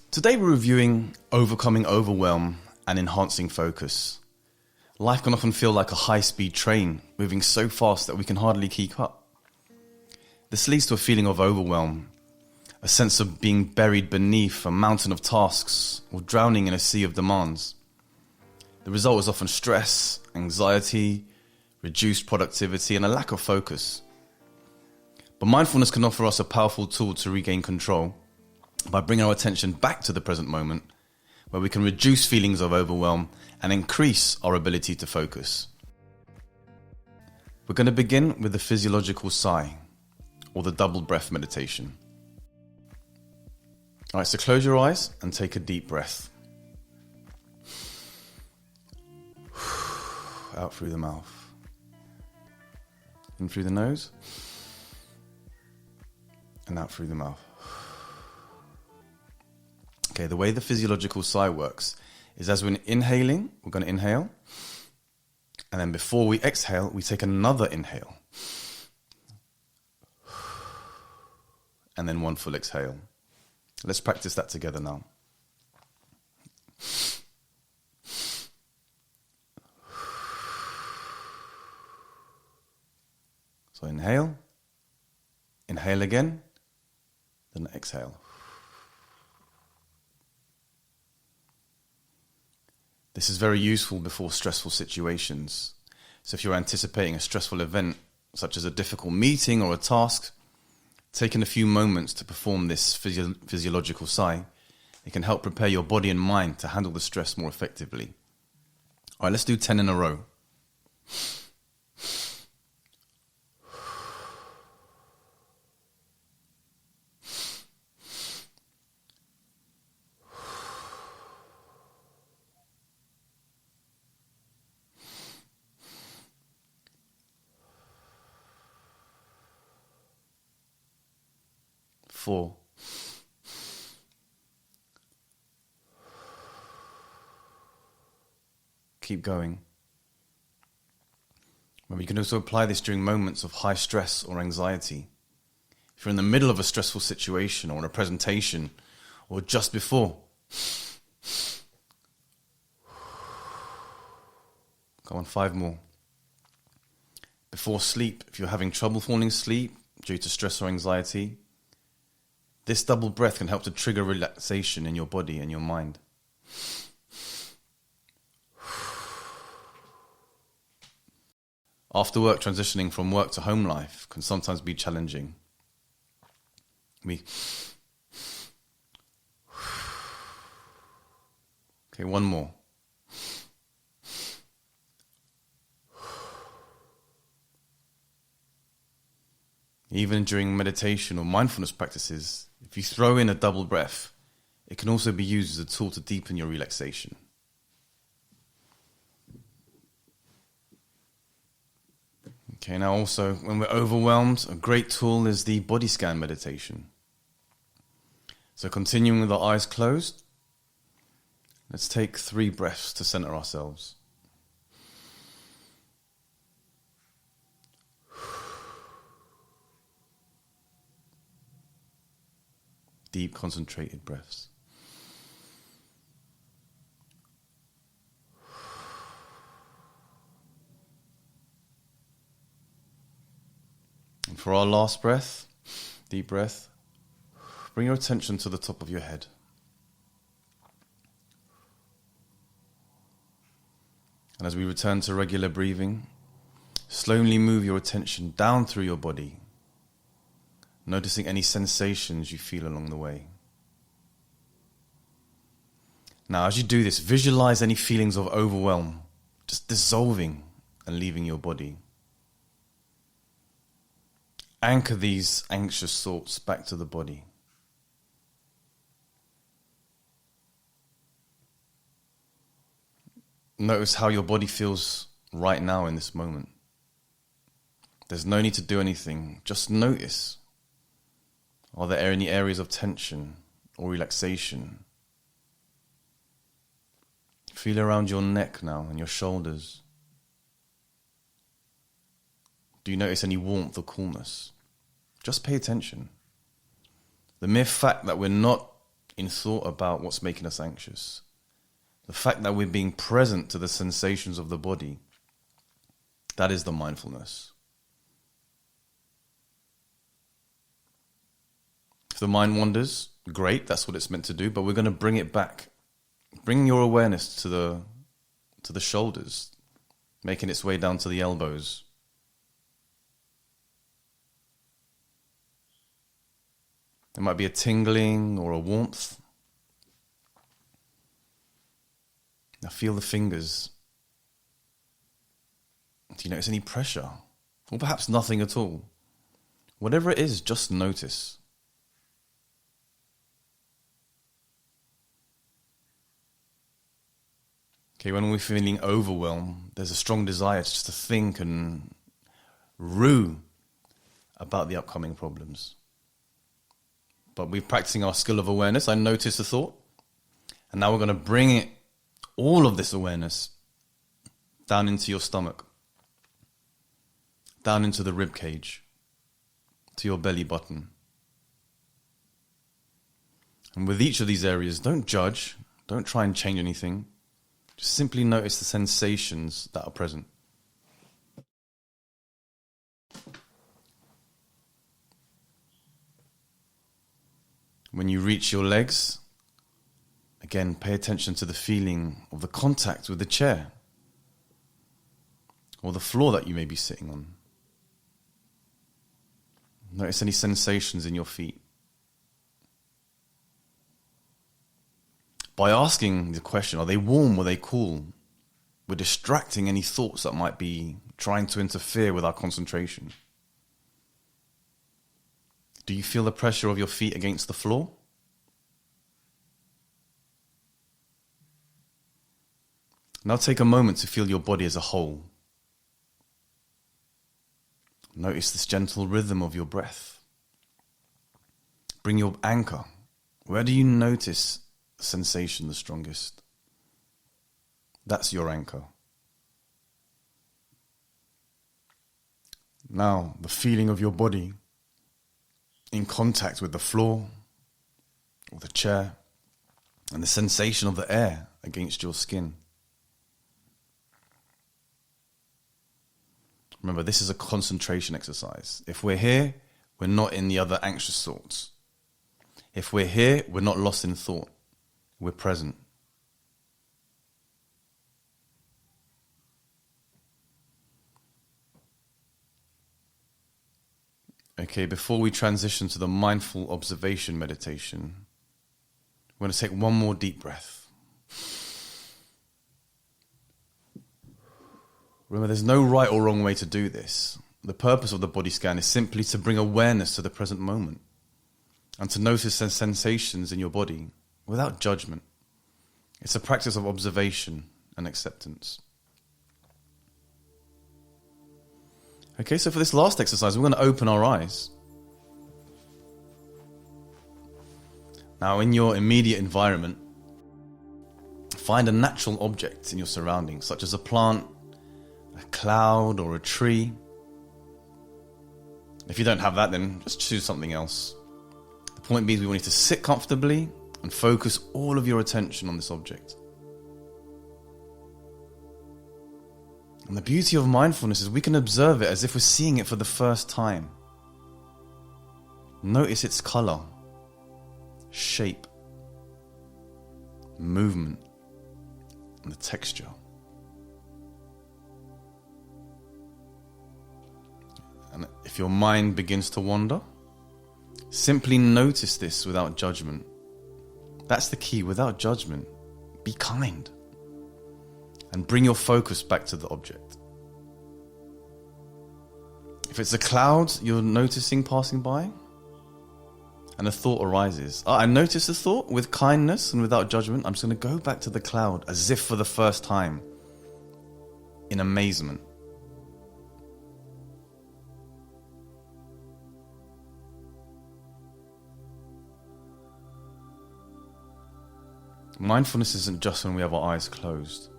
Today we're reviewing Overcoming Overwhelm and Enhancing Focus. Life can often feel like a high-speed train, moving so fast that we can hardly keep up. This leads to a feeling of overwhelm, a sense of being buried beneath a mountain of tasks or drowning in a sea of demands. The result is often stress, anxiety, reduced productivity, and a lack of focus. But mindfulness can offer us a powerful tool to regain control by bringing our attention back to the present moment, where we can reduce feelings of overwhelm and increase our ability to focus. We're going to begin with the Physiological Sigh, or the double breath meditation. Alright, so close your eyes and take a deep breath. Out through the mouth. In through the nose. And out through the mouth. Okay, the way the physiological sigh works is as we're inhaling, we're going to inhale. And then before we exhale, we take another inhale. And then one full exhale. Let's practice that together now. So inhale. Inhale again. Then exhale. This is very useful before stressful situations. So if you're anticipating a stressful event, such as a difficult meeting or a task, taking a few moments to perform this physiological sigh, it can help prepare your body and mind to handle the stress more effectively. All right, let's do 10 in a row. Four. Keep going. Well, you can also apply this during moments of high stress or anxiety. If you're in the middle of a stressful situation or in a presentation or just before. Go on, 5 more. Before sleep, if you're having trouble falling asleep due to stress or anxiety, this double breath can help to trigger relaxation in your body and your mind. After work, transitioning from work to home life can sometimes be challenging. Okay, 1 more. Even during meditation or mindfulness practices, if you throw in a double breath, it can also be used as a tool to deepen your relaxation. Okay, now also, when we're overwhelmed, a great tool is the body scan meditation. So continuing with our eyes closed, let's take 3 breaths to center ourselves. Deep, concentrated breaths. And for our last breath, deep breath, bring your attention to the top of your head. And as we return to regular breathing, slowly move your attention down through your body, noticing any sensations you feel along the way. Now, as you do this, visualize any feelings of overwhelm just dissolving and leaving your body. Anchor these anxious thoughts back to the body. Notice how your body feels right now in this moment. There's no need to do anything, just notice. Are there any areas of tension or relaxation? Feel around your neck now and your shoulders. Do you notice any warmth or coolness? Just pay attention. The mere fact that we're not in thought about what's making us anxious. The fact that we're being present to the sensations of the body, that is the mindfulness. If the mind wanders, great, that's what it's meant to do, but we're going to bring it back. Bring your awareness to the shoulders, making its way down to the elbows. There might be a tingling or a warmth. Now feel the fingers. Do you notice any pressure? Or perhaps nothing at all. Whatever it is, just notice. Okay, when we're feeling overwhelmed, there's a strong desire just to think and rue about the upcoming problems. But we're practicing our skill of awareness. I notice the thought. And now we're going to bring it, all of this awareness, down into your stomach, down into the rib cage, to your belly button. And with each of these areas, don't judge, don't try and change anything. Just simply notice the sensations that are present. When you reach your legs, again, pay attention to the feeling of the contact with the chair or the floor that you may be sitting on. Notice any sensations in your feet. By asking the question, are they warm or are they cool? We're distracting any thoughts that might be trying to interfere with our concentration. Do you feel the pressure of your feet against the floor? Now take a moment to feel your body as a whole. Notice this gentle rhythm of your breath. Bring your anchor. Where do you notice sensation the strongest? That's your anchor. Now, the feeling of your body in contact with the floor or the chair and the sensation of the air against your skin. Remember, this is a concentration exercise. If we're here, we're not in the other anxious thoughts. If we're here, we're not lost in thought. We're present. Okay, before we transition to the mindful observation meditation, we're going to take one more deep breath. Remember, there's no right or wrong way to do this. The purpose of the body scan is simply to bring awareness to the present moment and to notice the sensations in your body without judgment. It's a practice of observation and acceptance. Okay, so for this last exercise, we're going to open our eyes. Now, in your immediate environment, find a natural object in your surroundings, such as a plant, a cloud, or a tree. If you don't have that, then just choose something else. The point being, we want you to sit comfortably and focus all of your attention on this object. And the beauty of mindfulness is we can observe it as if we're seeing it for the first time. Notice its color, shape, movement, and the texture. And if your mind begins to wander, simply notice this without judgment. That's the key, without judgment. Be kind. And bring your focus back to the object. If it's a cloud you're noticing passing by, and a thought arises, I notice a thought with kindness and without judgment, I'm just going to go back to the cloud as if for the first time, in amazement. Mindfulness isn't just when we have our eyes closed.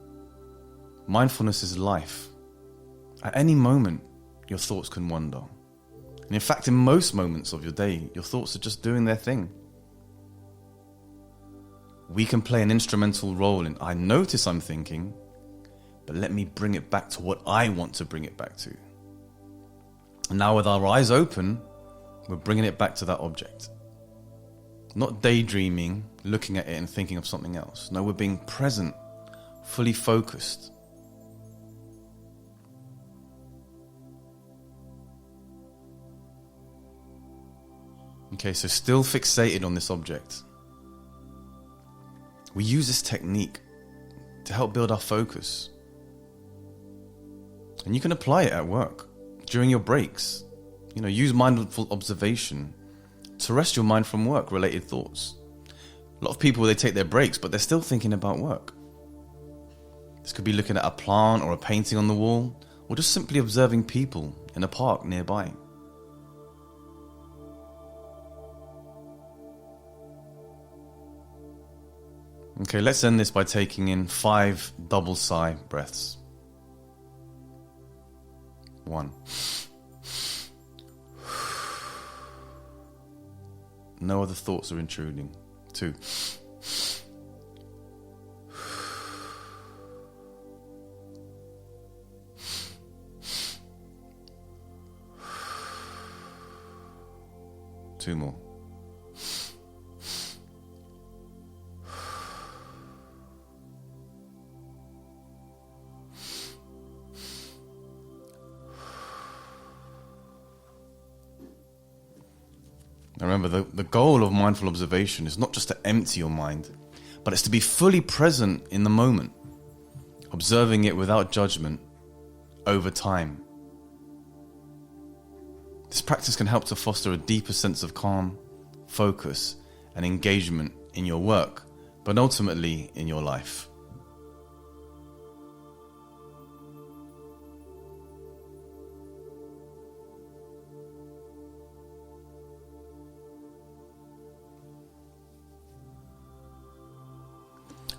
Mindfulness is life. At any moment, your thoughts can wander. And in fact, in most moments of your day, your thoughts are just doing their thing. we can play an instrumental role in, I notice I'm thinking, but let me bring it back to what I want to bring it back to. And now with our eyes open, we're bringing it back to that object. Not daydreaming, looking at it and thinking of something else. No, we're being present, fully focused. Okay, so still fixated on this object. We use this technique to help build our focus. And you can apply it at work, during your breaks. Use mindful observation to rest your mind from work-related thoughts. A lot of people, they take their breaks, but they're still thinking about work. This could be looking at a plant or a painting on the wall, or just simply observing people in a park nearby. Okay, let's end this by taking in 5 double sigh breaths. 1. No other thoughts are intruding. 2. 2 more. Now remember, the goal of mindful observation is not just to empty your mind, but it's to be fully present in the moment, observing it without judgment over time. This practice can help to foster a deeper sense of calm, focus, and engagement in your work, but ultimately in your life.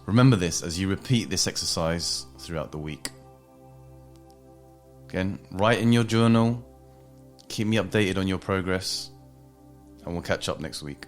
Remember this as you repeat this exercise throughout the week. Again, write in your journal, keep me updated on your progress, and we'll catch up next week.